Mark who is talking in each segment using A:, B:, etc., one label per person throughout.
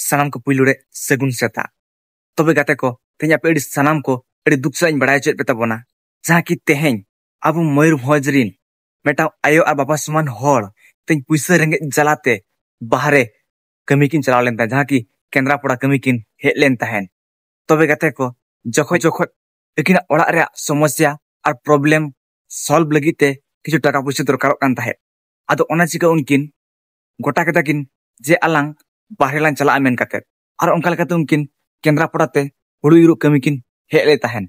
A: sanam ko puilu re segun seta. Tobe gate ko tenya pe edi sanam ko edi duk sa badai chet peta bona. Jaha ki teheny abu Mayurbhanj rin meta ayo ar baba saman hor teny puisa renge jalate bahare kami kin chalao len ta jaha ki Kendrapara kami kin hej len tahen. Tobe gate ko jokho ekina orak rea somosya ar problem solve lagit te kichu taka puisa dorkarok kan tahe. Ado ona chika unkin gota kata kin je alang bahre lan chala amen kate ar onka lekate unkin Kendrapara te huru iru kami kin hej le tahen.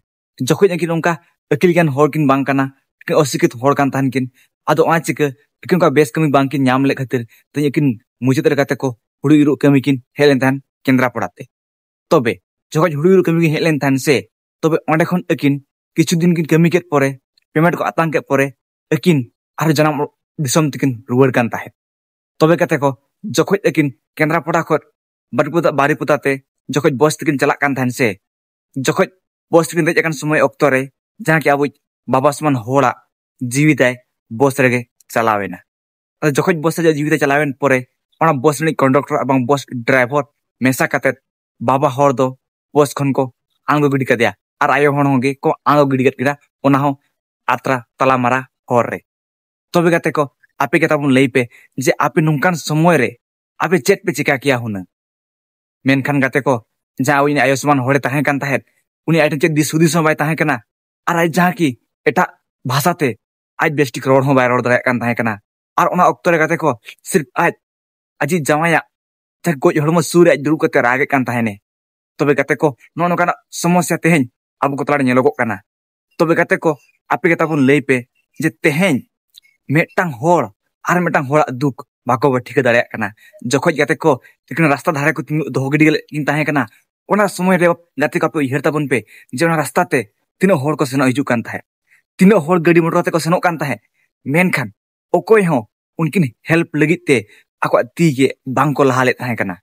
A: Jokho yakin onka akil gan hor kin bang kana kin osikit hor kan tahen kin ado ona chika kin ka best kami bang kin nyam le khatir te yakin mujhe ter kate ko huru iru kami kin hej len tahen Kendrapara te. Tobe jokho huru iru kami kin hej len tahen se tobe onde khon akin kichu din kin kami ket pore payment ko atang ket pore akin ar janam disom tikin ruwar kan tahe. Tobe kate ko jokho akin Kendrapara khot Bariputa te jokho bos tikin chalak kan tahen se jokho bos tikin dej akan somoy okto re jaha ki abu baba saman hora jiwi tay bos rege chalawena. Jokho bos re jiwi tay chalawen pore ona bos ni conductor abang bos driver mesa kate baba hor do bos khon ko ango gidi kadia ar ayo hon hoge ko ango gidi kat kida ona ho atra talamara hor re. Tobe gate ko ape kata bun lei pe je ape nungkan somoy re ape chet pe chika kiya huna. Menkhan gate ko jaha ini ayo saman hore tahen kan tahet uni aiten chet disudis hon bai tahen kana ar ai jaha ki eta bhasha te aj bestik rod hon bai rod dare kan tahen kana ar ona okto re gate ko sirf aj aji jamaya tak goj hormo sure aj duru kate rage kan tahene. Tobe gate ko no kana somosya teheny abu ko tala nyelogok kana. Tobe gate ko ape kata bun lei pe je teheny metang hor ar metang horak duk bako bathika dareyak kana jokho gate ko tikna rasta dhare ko doho gidi kin tahen kana ona somoy re gate ko ape uihar tabun pe je ona rasta te tino hor ko seno hiju kan tahe tino hor gadi motor te ko senok kan tahe menkhan okoy ho unkin help lagit te ako ti ge bang ko laha le tahen kana.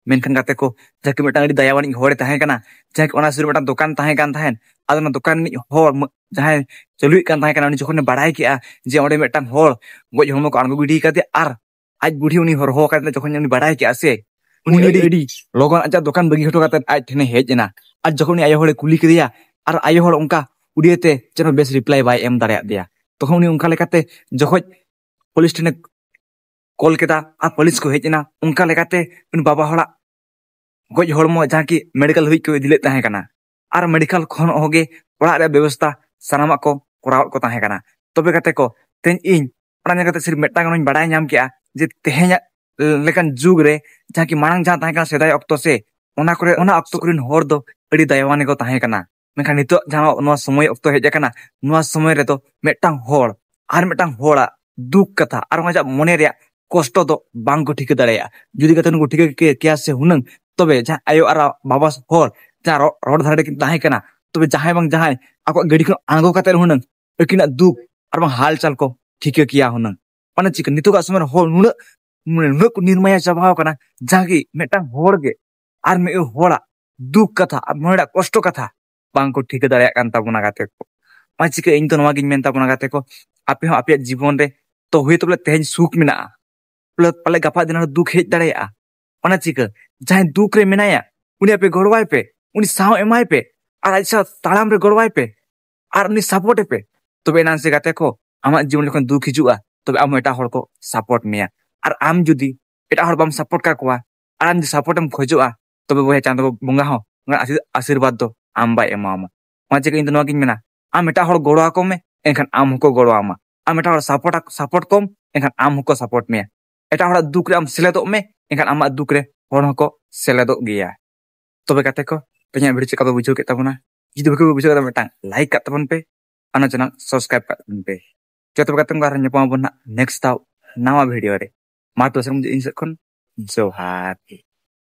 A: Menkhan gate ko jaki metang adi dayawani hore tahen kana jaki ona sur metang dokan tahen kan tahen ado na dokan ni hor jahay chalui kan tahen kana uni jokhone badai ki a je onde metang hor goj hormo ko ango gidi kate ar aj budhi uni hor ho kate jokhone uni badai ki ase uni edi logon aja dokan bagi hoto kate aj thene hej ena ar jokhone ayo hore kuli kidia ar ayo hor onka udiete cheno bes reply bai em dareyak dia tokhon uni onka lekate jokhoj police thene kol keda ar police ko hej ena onka lekate uni baba hora goj hormo jaha ki medical hui ko idile tahen kana ar medical khon hoge orak re ବ୍ୟବস্থা sanamak ko koraw ko tahen kana. Tobe gate ko ten in ona nyakate sir metang oni badai nyam kia je tehenya lekan jug re jaha ki marang jaha tahen kana sedai okto se ona okto korin hor do adi dayawani ko tahen kana. Menkhan nito jaha noa somoy okto hej akana noa somoy re to metang hor ar metang hora duk katha ar ona ja mone rea kosto do bang ko thika dareya judi kate nu thika kiya se hunang tobe jaha ayo ara baba hor jaha rod dhare kin tahen kana tobe jahay bang jahay ako gadi ko ango kate hunang ekina duk ar bang hal chal ko thika kiya hunang ona chika nito ka somoy hor nuna ko nirmaya chabaw kana jaha ki metang hor ge ar me hora duk katha ar moneda kosto katha bang ko thika dareyak kan tabuna gate ko. Ma chika ing to noa giñ men tabuna gate ko ape ho ape jibon re to hoyto bole teheny suk menaa pale gapa din duk hej dareya ona chika jahay duk re menaya uni ape gorwai pe uni saw emai pe ar aisa talam re gorwai pe ar uni support pe tobe enan se gate ko amak jibon jokhon duk hijua tobe am eta hor ko support meya ar am judi eta hor bam support ka kowa ar am support em khojoa tobe bohe chando bonga ho asirwad do am bai emama. Ma chika ing to noa giñ mena am eta hor goro ako me enkhan am hoko goro ama am eta hor support kom enkhan am hoko support meya eta hor duk re am seledok me enkhan amak duk re hor hoko seledok geya. Tobe gate ko tenya video cheka bujau ket tabuna judi bako bujau kata metang like kat tabun pe ana channel subscribe kat tabun pe joto kata ngara nyapama bun next taw nawa video re ma to serem inset kon johar.